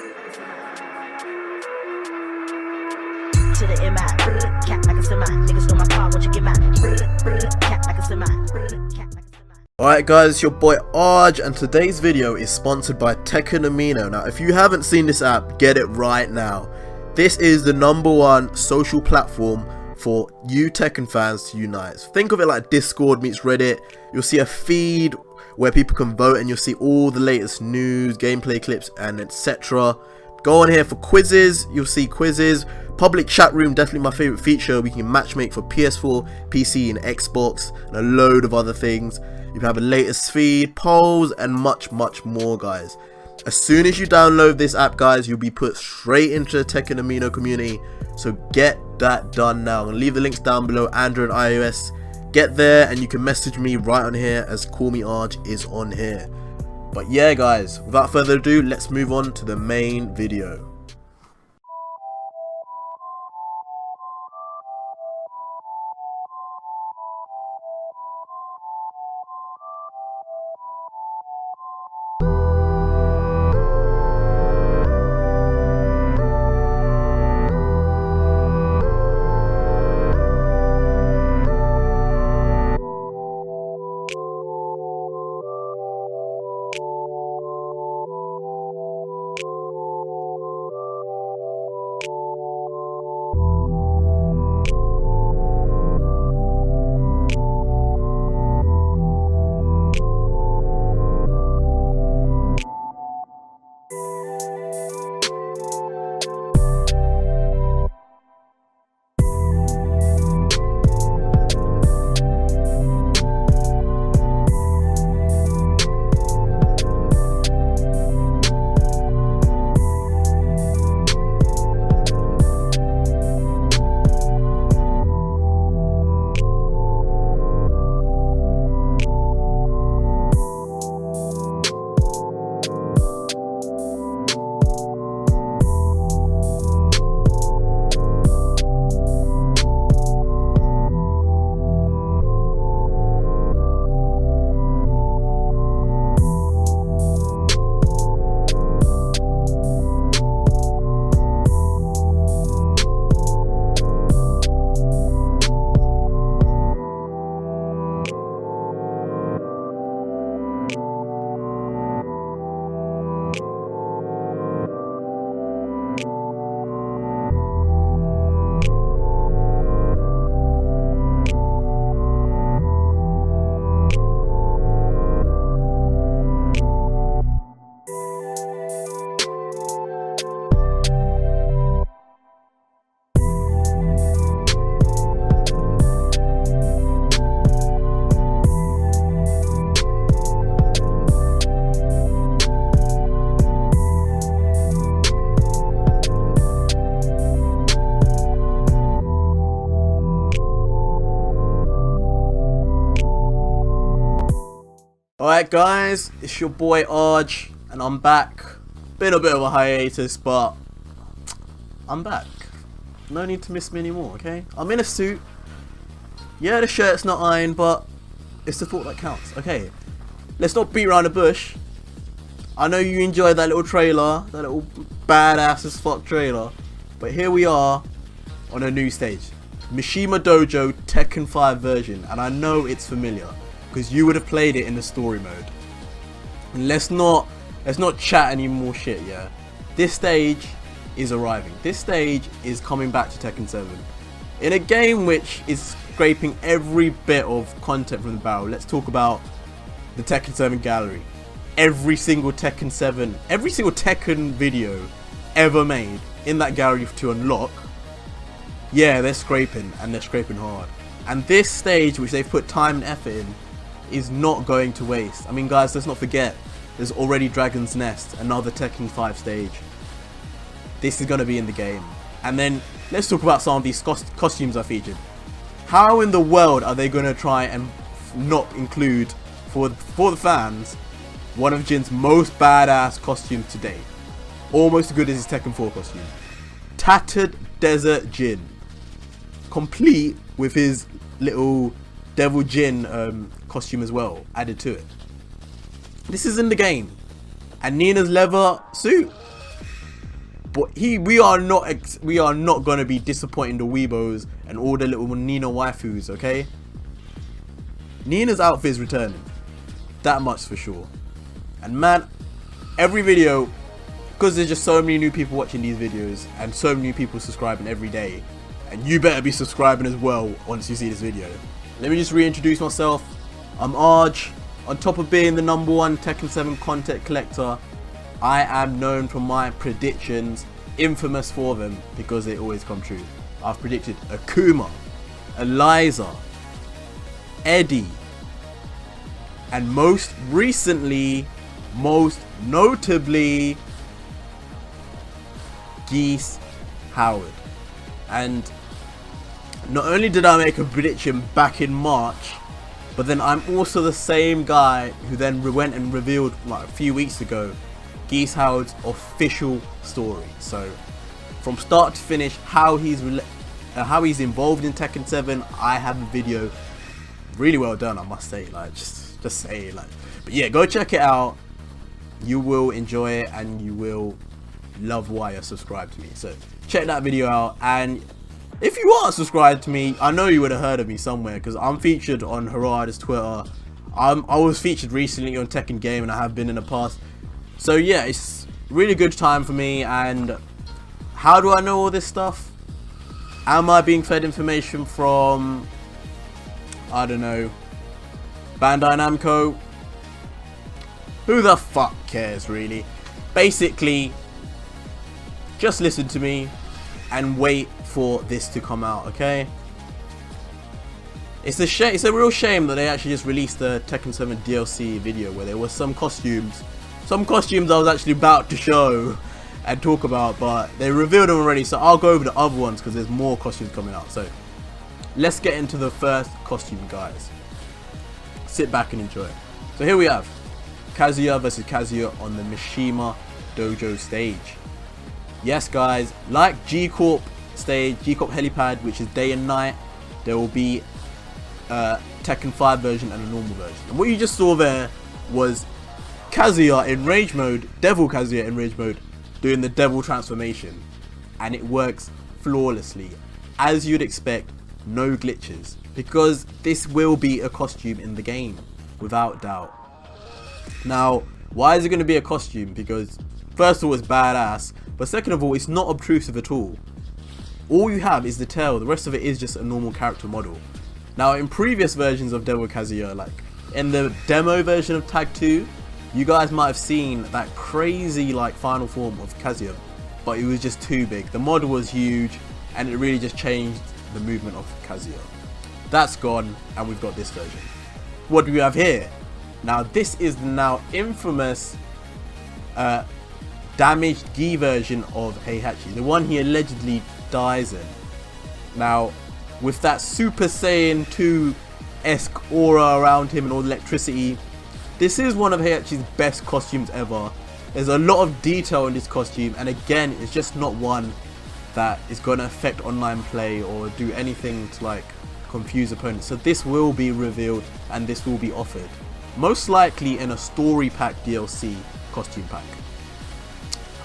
To the MI, cat like a semi. Niggas know my car, won't you get mine? Cat like a semi. Alright guys, it's your boy Arj, and today's video is sponsored by Tekken Amino. Now if you haven't seen this app, get it right now. This is the #1 social platform for you Tekken fans to unite. So think of it like Discord meets Reddit. You'll see a feed where people can vote and you'll see all the latest news, gameplay clips and etc. Go on here for quizzes, you'll see quizzes. Public chat room, definitely my favorite feature. We can matchmake for PS4, PC and Xbox and a load of other things. You have a latest feed, polls and much more guys. As soon as you download this app guys, you'll be put straight into the Tekken Amino community. So get that done now. I'm going to leave the links down below, Android and iOS. Get there and you can message me right on here as CALLMEARJ is on here. But yeah guys, without further ado, let's move on to the main video. Alright guys, it's your boy Arj and I'm back. Been a bit of a hiatus, but I'm back. No need to miss me anymore, okay? I'm in a suit. Yeah, the shirt's not ironed, but it's the thought that counts. Okay, let's not beat around the bush. I know you enjoyed that little trailer, that little badass as fuck trailer, but here we are on a new stage. Mishima Dojo Tekken 5 version, and I know it's familiar because you would have played it in the story mode. And let's not chat any more shit, yeah? This stage is arriving. This stage is coming back to Tekken 7. In a game which is scraping every bit of content from the barrel. Let's talk about the Tekken 7 gallery. Every single Tekken 7, every single Tekken video ever made in that gallery to unlock. Yeah, they're scraping, and they're scraping hard. And this stage, which they've put time and effort in, is not going to waste. I mean guys, let's not forget, there's already Dragon's Nest, another Tekken 5 stage. This is going to be in the game. And then let's talk about some of these costumes I featured. How in the world are they going to try and not include, for the fans, one of Jin's most badass costumes to date? Almost as good as his Tekken 4 costume. Tattered Desert Jin, complete with his little Devil Jin costume as well added to it. This is in the game. And Nina's leather suit, But we are not gonna be disappointing the weebos and all the little Nina waifus, okay? Nina's outfit is returning, that much for sure. And man, every video, because there's just so many new people watching these videos and so many new people subscribing every day, and you better be subscribing as well once you see this video. Let me just reintroduce myself. I'm Arj. On top of being the #1 Tekken 7 content collector, I am known for my predictions, infamous for them because they always come true. I've predicted Akuma, Eliza, Eddie, and most recently, most notably, Geese Howard. And not only did I make a prediction back in March, but then I'm also the same guy who then went and revealed like a few weeks ago Geese Howard's official story. So from start to finish, how he's involved in Tekken 7, I have a video really well done, I must say. Like just say it, like. But yeah, go check it out. You will enjoy it and you will love why you're subscribed to me. So check that video out. And if you aren't subscribed to me, I know you would have heard of me somewhere because I'm featured on Harada's Twitter. I was featured recently on Tekken Game, and I have been in the past. So yeah, it's really good time for me. And how do I know all this stuff? Am I being fed information from, I don't know, Bandai Namco? Who the fuck cares, really? Basically, just listen to me and wait for this to come out, okay? It's a real shame that they actually just released the Tekken 7 DLC video where there was some costumes I was actually about to show and talk about, but they revealed them already, so I'll go over the other ones because there's more costumes coming out. So let's get into the first costume, guys. Sit back and enjoy. So here we have Kazuya versus Kazuya on the Mishima Dojo stage. Yes, guys, like G-Corp stage, G-Corp helipad, which is day and night, there will be a Tekken 5 version and a normal version. And what you just saw there was Kazuya in rage mode, Devil Kazuya in rage mode, doing the devil transformation. And it works flawlessly. As you'd expect, no glitches. Because this will be a costume in the game, without doubt. Now, why is it going to be a costume? Because first of all, it's badass. But second of all, it's not obtrusive at all. All you have is the tail. The rest of it is just a normal character model. Now, in previous versions of Devil Kazuya, like in the demo version of Tag 2, you guys might have seen that crazy like final form of Kazuya, but it was just too big. The model was huge, and it really just changed the movement of Kazuya. That's gone, and we've got this version. What do we have here? Now, this is the now infamous damaged Gi version of Heihachi, the one he allegedly dies in. Now, with that Super Saiyan 2-esque aura around him and all the electricity, this is one of Heihachi's best costumes ever. There's a lot of detail in this costume, and again, it's just not one that is going to affect online play or do anything to like confuse opponents. So this will be revealed and this will be offered, most likely in a story pack DLC costume pack.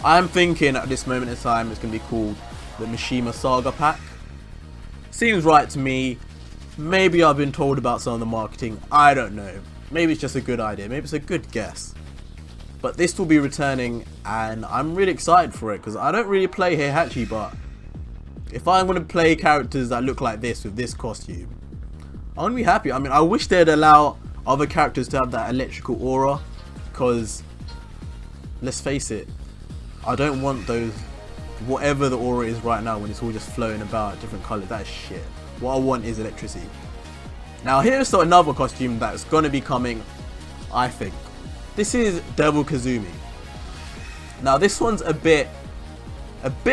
I'm thinking at this moment in time it's going to be called the Mishima Saga pack. Seems right to me. Maybe I've been told about some of the marketing, I don't know. Maybe it's just a good idea, maybe it's a good guess. But this will be returning, and I'm really excited for it because I don't really play Heihachi, but if I'm going to play characters that look like this with this costume, I'm going to be happy. I mean, I wish they'd allow other characters to have that electrical aura, because let's face it, I don't want those, whatever the aura is right now when it's all just flowing about different colours. That is shit. What I want is electricity. Now here's another costume that's going to be coming, I think. This is Devil Kazumi. Now this one's a bit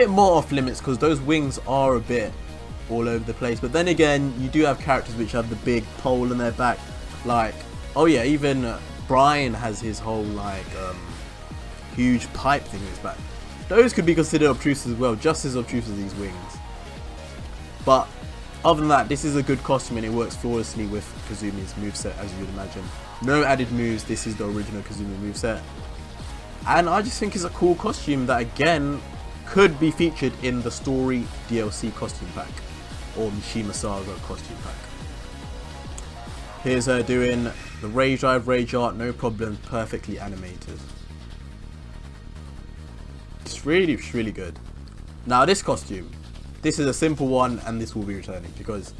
more off limits because those wings are a bit all over the place. But then again, you do have characters which have the big pole on their back. Like, oh yeah, even Brian has his whole like huge pipe thing in his back. Those could be considered obtrusive as well, just as obtrusive as these wings. But other than that, this is a good costume and it works flawlessly with Kazumi's moveset, as you would imagine. No added moves, this is the original Kazumi moveset. And I just think it's a cool costume that again could be featured in the story DLC costume pack or Mishima Saga costume pack. Here's her doing the rage drive, rage art, no problem, perfectly animated. It's really good. Now this costume, this is a simple one, and this will be returning because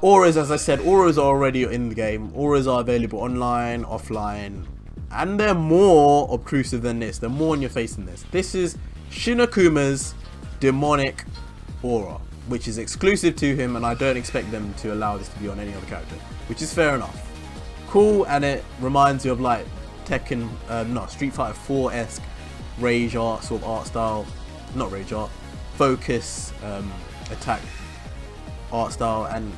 auras, as I said, auras are already in the game. Auras are available online, offline, and they're more obtrusive than this. They're more in your face than this. This is Shinokuma's demonic aura, which is exclusive to him, and I don't expect them to allow this to be on any other character, which is fair enough. Cool, and it reminds you of like Tekken, Street Fighter 4-esque rage art sort of art style. Not rage art, focus, attack art style. And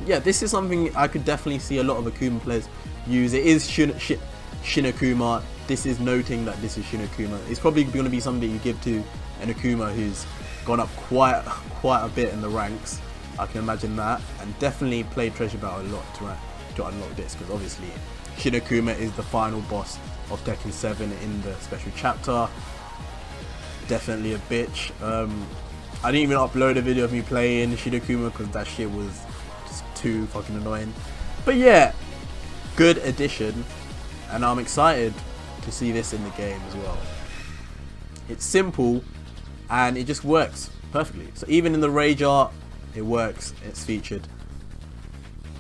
yeah, this is something I could definitely see a lot of Akuma players use. It is Shinokuma. This is noting that this is Shinokuma. It's probably going to be something you give to an Akuma who's gone up quite a bit in the ranks. I can imagine that, and definitely played Treasure Battle a lot to unlock this, because obviously Shinokuma is the final boss of Tekken 7 in the special chapter. Definitely a bitch. I didn't even upload a video of me playing Shinokuma because that shit was just too fucking annoying. But yeah, good addition, and I'm excited to see this in the game as well. It's simple and it just works perfectly. So even in the rage art, it works. It's featured.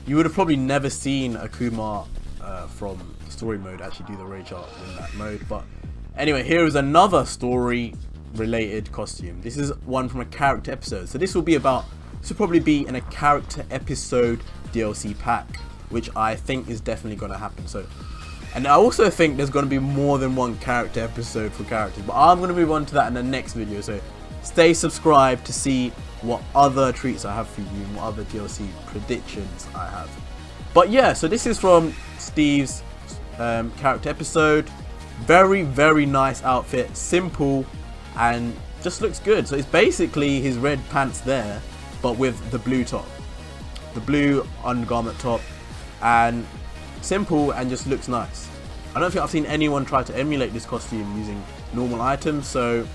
You would have probably never seen Akuma from story mode actually do the rage art in that mode. But anyway, here is another story related costume. This is one from a character episode. So this will probably be in a character episode DLC pack, which I think is definitely going to happen. So, and I also think there's going to be more than one character episode for characters, but I'm going to move on to that in the next video. So stay subscribed to see what other treats I have for you and what other DLC predictions I have. But yeah, so this is from Steve's character episode. Very nice outfit, simple, and just looks good. So it's basically his red pants there, but with the blue top, the blue undergarment top, and simple, and just looks nice. I don't think I've seen anyone try to emulate this costume using normal items, so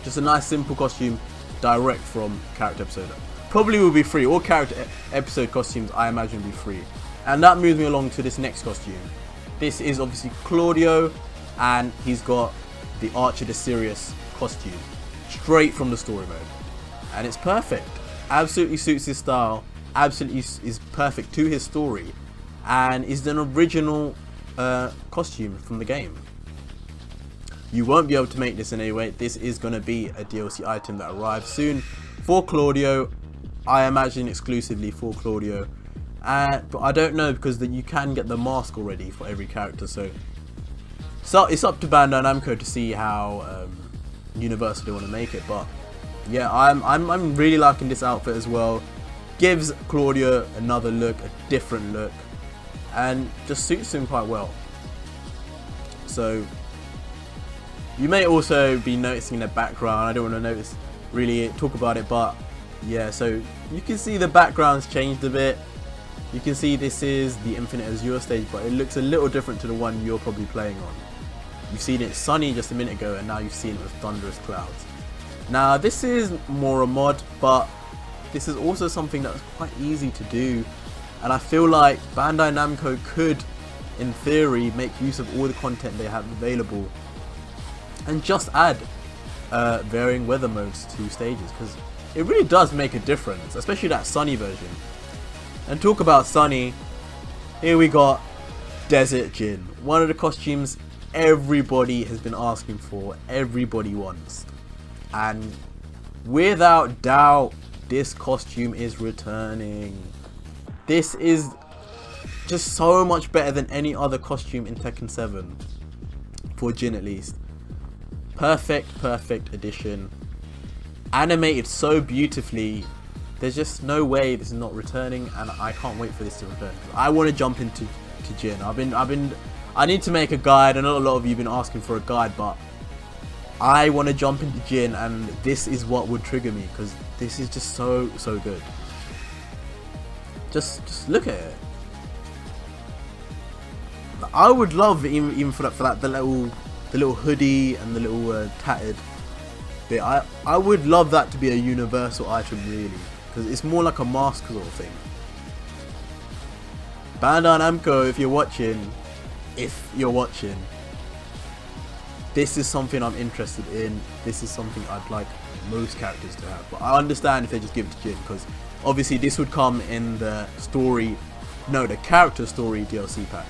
just a nice simple costume direct from character episode. Probably will be free. All character episode costumes I imagine will be free. And that moves me along to this next costume. This is obviously Claudio, and he's got the Archer the Sirius costume straight from the story mode, and it's perfect. Absolutely suits his style, absolutely is perfect to his story, and is an original costume from the game. You won't be able to make this in any way. This is going to be a DLC item that arrives soon for Claudio. I imagine exclusively for Claudio, but I don't know, because you can get the mask already for every character. So it's up to Bandai Namco to see how universal they want to make it. But yeah, I'm really liking this outfit as well. Gives Claudio another look, a different look, and just suits him quite well. So you may also be noticing the background. I don't want to really talk about it, but yeah, so you can see the background's changed a bit. You can see this is the Infinite Azure stage, but it looks a little different to the one you're probably playing on. You've seen it sunny just a minute ago, and now you've seen it with thunderous clouds. Now this is more a mod, but this is also something that's quite easy to do, and I feel like Bandai Namco could, in theory, make use of all the content they have available and just add varying weather modes to stages, because it really does make a difference, especially that sunny version. And talk about sunny, here we got Desert Jin, one of the costumes everybody has been asking for, everybody wants, and without doubt this costume is returning. This is just so much better than any other costume in Tekken 7, for Jin at least. Perfect addition, animated so beautifully. There's just no way this is not returning, and I can't wait for this to return. I want to jump into Jin. I need to make a guide. I know a lot of you have been asking for a guide, but I want to jump into Jin, and this is what would trigger me, because this is just so good. Just look at it. I would love even for that the little the little hoodie and the little tattered bit. I would love that to be a universal item, really, because it's more like a mask sort of thing. Bandai Namco, if you're watching, this is something I'm interested in. This is something I'd like most characters to have. But I understand if they just give it to Jin, because obviously this would come in the the character story DLC pack.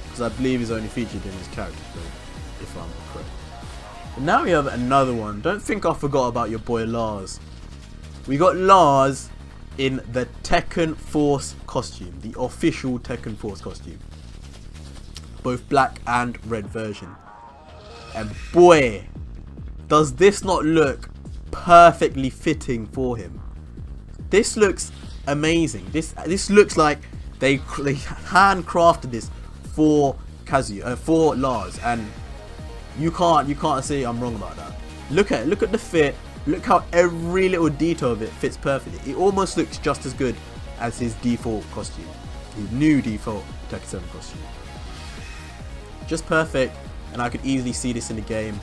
Because I believe he's only featured in his character story, if I'm correct. And now we have another one. Don't think I forgot about your boy Lars. We got Lars in the Tekken Force costume, the official Tekken Force costume. Both black and red version. And boy, does this not look perfectly fitting for him. This looks amazing. This looks like they handcrafted this for for Lars, and you can't say I'm wrong about that. Look at the fit. Look how every little detail of it fits perfectly. It almost looks just as good as his default costume, his new default Tekken 7 costume. Just perfect, and I could easily see this in the game.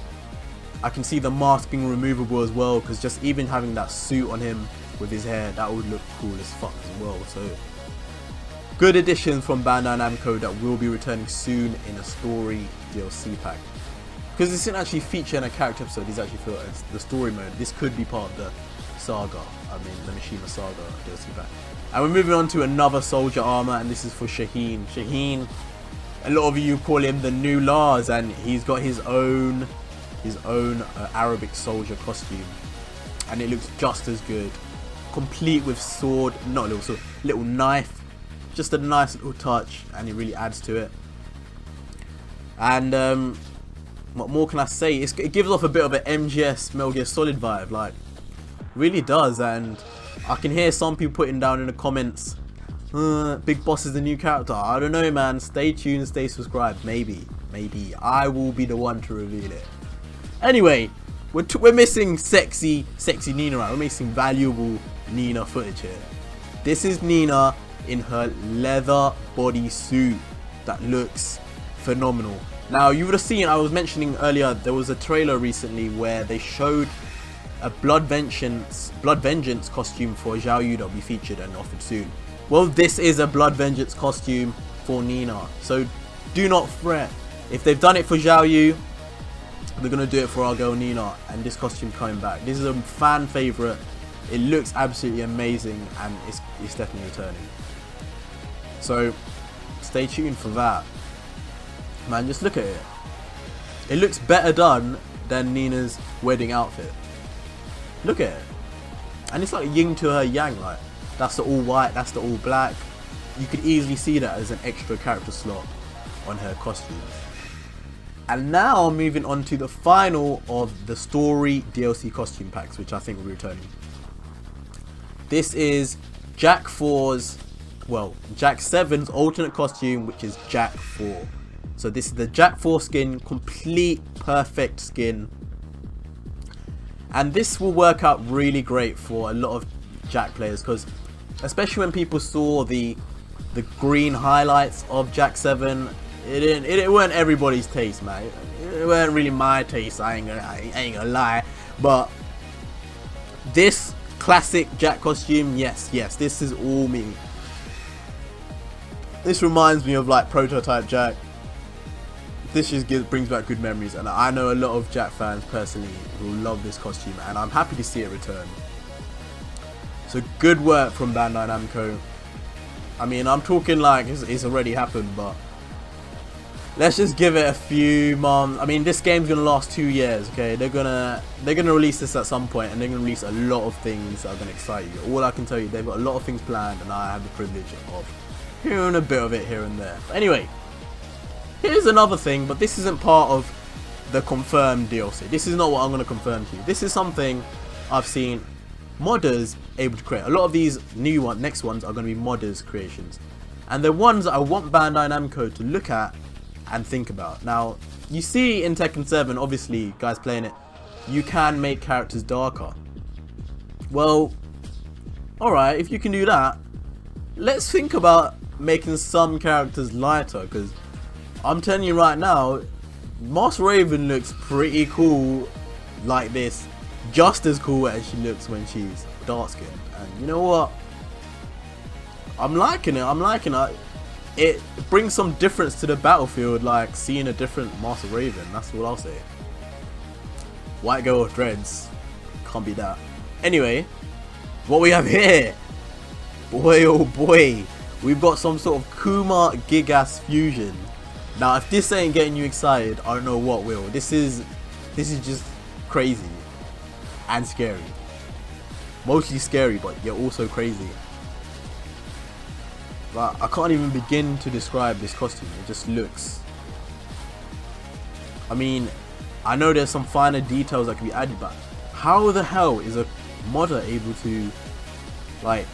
I can see the mask being removable as well, because just even having that suit on him with his hair, that would look cool as fuck as well. So good additions from Bandai Namco that will be returning soon in a story DLC pack. Because this isn't actually featuring a character episode, it's actually for the story mode. This could be part of the saga, the Mishima Saga DLC pack. And we're moving on to another soldier armor, and this is for Shaheen. Shaheen, a lot of you call him the new Lars, and he's got his own Arabic soldier costume, and it looks just as good, complete with sword, not little sword, little knife, just a nice little touch, and it really adds to it. And what more can I say? It gives off a bit of an MGS Metal Gear Solid vibe, like, really does. And I can hear some people putting down in the comments, Big Boss is the new character. I don't know, man. Stay tuned, stay subscribed. Maybe I will be the one to reveal it. Anyway, we're missing sexy Nina, right? We're missing valuable Nina footage here. This is Nina in her leather bodysuit that looks phenomenal. Now, you would have seen, I was mentioning earlier, there was a trailer recently where they showed a Blood Vengeance costume for Xiao Yu that will be featured and offered soon. Well, this is a Blood Vengeance costume for Nina, so do not fret. If they've done it for Xiao Yu, they're going to do it for our girl Nina, and this costume coming back. This is a fan favourite. It looks absolutely amazing, and it's definitely returning. So stay tuned for that. Man, just look at it. It looks better done than Nina's wedding outfit. Look at it. And it's like yin to her yang, like, that's the all white, that's the all black. You could easily see that as an extra character slot on her costume. And now moving on to the final of the story DLC costume packs, which I think will be returning. This is Jack 7's alternate costume, which is Jack 4. So this is the Jack 4 skin, complete perfect skin. And this will work out really great for a lot of Jack players, because especially when people saw the green highlights of Jack 7, it weren't everybody's taste, man. It weren't really my taste, I ain't gonna lie. But this classic Jack costume, yes, this is all me. This reminds me of like prototype Jack. This just brings back good memories, and I know a lot of Jack fans personally who love this costume, and I'm happy to see it return. So good work from Bandai Namco. I mean, I'm talking like it's already happened, but let's just give it a few months. I mean, this game's gonna last 2 years, okay? They're gonna release this at some point, and they're gonna release a lot of things that are gonna excite you. All I can tell you, they've got a lot of things planned, and I have the privilege of hearing a bit of it here and there. But anyway, here's another thing, but this isn't part of the confirmed DLC. This is not what I'm going to confirm to you. This is something I've seen modders able to create. A lot of these next ones are going to be modders creations. And they're ones that I want Bandai Namco to look at and think about. Now, you see in Tekken 7, obviously, guys playing it, you can make characters darker. Well, alright, if you can do that, let's think about making some characters lighter, because I'm telling you right now, Master Raven looks pretty cool like this, just as cool as she looks when she's dark skinned. And you know what? I'm liking it. It brings some difference to the battlefield, like seeing a different Master Raven. That's what I'll say. White girl with dreads, can't beat that. Anyway, what we have here, boy oh boy, we've got some sort of Kuma Gigas fusion. Now, if this ain't getting you excited, I don't know what will. This is just crazy and scary. Mostly scary, but yet also crazy. Like, I can't even begin to describe this costume. It just looks. I mean, I know there's some finer details that can be added, but how the hell is a modder able to like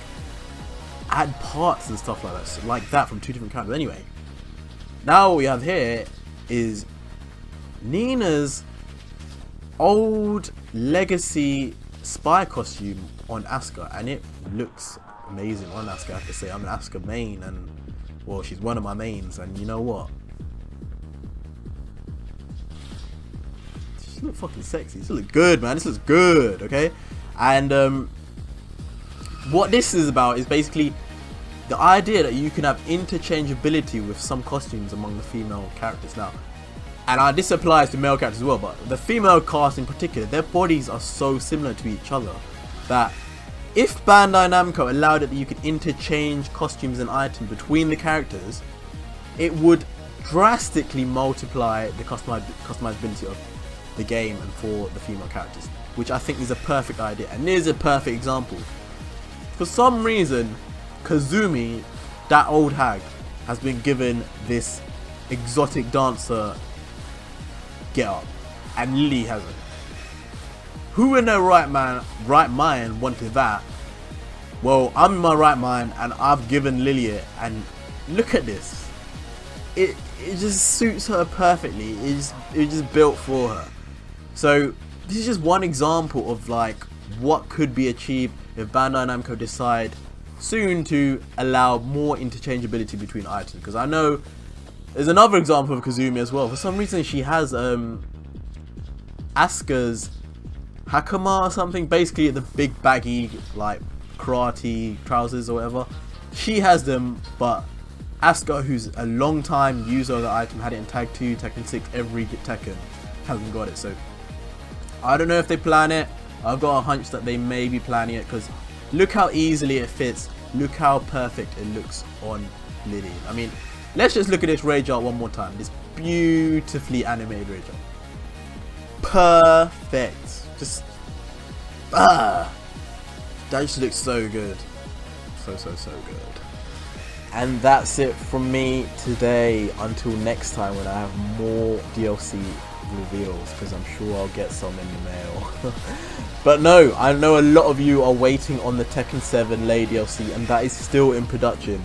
add parts and stuff like that, so, like that from two different characters? Anyway, now what we have here is Nina's old legacy spy costume on Asuka, and it looks amazing on Asuka. I have to say, I'm an Asuka main, and well, she's one of my mains, and you know what? She looks fucking sexy. This looks good, man. This looks good, okay? And what this is about is basically the idea that you can have interchangeability with some costumes among the female characters. Now, and this applies to male characters as well, but the female cast in particular, their bodies are so similar to each other that if Bandai Namco allowed it that you could interchange costumes and items between the characters, it would drastically multiply the customizability of the game and for the female characters, which I think is a perfect idea. And here's a perfect example. For some reason, Kazumi, that old hag, has been given this exotic dancer get up, and Lily hasn't. Who in their right mind wanted that? Well, I'm in my right mind, and I've given Lily it, and look at this. It just suits her perfectly. It's just built for her. So this is just one example of like what could be achieved if Bandai Namco decide soon to allow more interchangeability between items. Because I know there's another example of Kazumi as well. For some reason, she has Asuka's Hakama or something, basically the big baggy like karate trousers or whatever. She has them, but Asuka, who's a long time user of the item, had it in Tag 2, Tekken 6, every Tekken, hasn't got it. So I don't know if they plan it. I've got a hunch that they may be planning it, because look how easily it fits. Look how perfect it looks on Lily. I mean, let's just look at this rage art one more time. This beautifully animated rage art. Perfect. Just that just looks so good. So good. And that's it from me today. Until next time, when I have more DLC reveals, because I'm sure I'll get some in the mail. But no, I know a lot of you are waiting on the Tekken 7 Lei DLC, and that is still in production.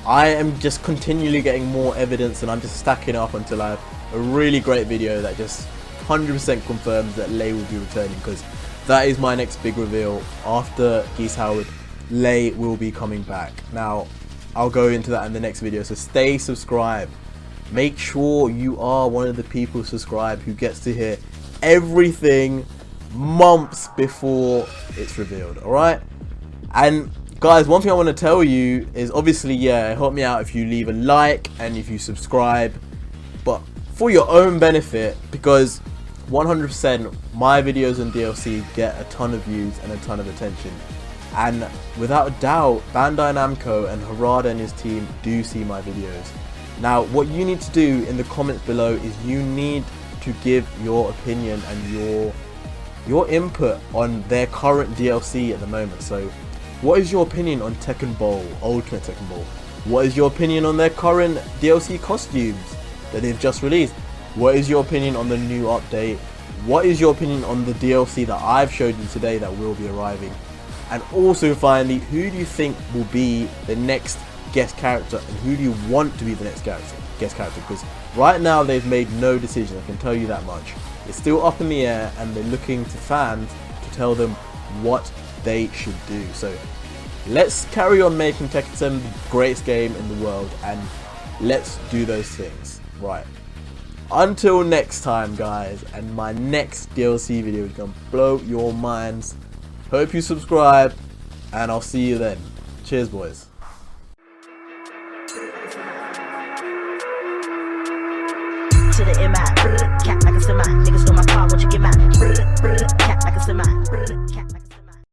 I am just continually getting more evidence, and I'm just stacking up until I have a really great video that just 100% confirms that Lei will be returning, because that is my next big reveal. After Geese Howard, Lei will be coming back. Now, I'll go into that in the next video, so stay subscribed. Make sure you are one of the people subscribed who gets to hear everything months before it's revealed, alright? And guys, one thing I want to tell you is, obviously, yeah, help me out if you leave a like and if you subscribe, but for your own benefit, because 100% my videos on DLC get a ton of views and a ton of attention, and without a doubt Bandai Namco and Harada and his team do see my videos. Now, what you need to do in the comments below is you need to give your opinion and your input on their current DLC at the moment. So what is your opinion on Tekken Bowl, Ultimate Tekken Bowl? What is your opinion on their current DLC costumes that they've just released? What is your opinion on the new update? What is your opinion on the DLC that I've showed you today that will be arriving? And also, finally, who do you think will be the next guest character, and who do you want to be the next guest character? Because right now they've made no decision, I can tell you that much. It's still up in the air, and they're looking to fans to tell them what they should do. So let's carry on making Tekken 7 the greatest game in the world, and let's do those things. Right. Until next time, guys, and my next DLC video is gonna blow your minds. Hope you subscribe, and I'll see you then. Cheers, boys. To the MI, cat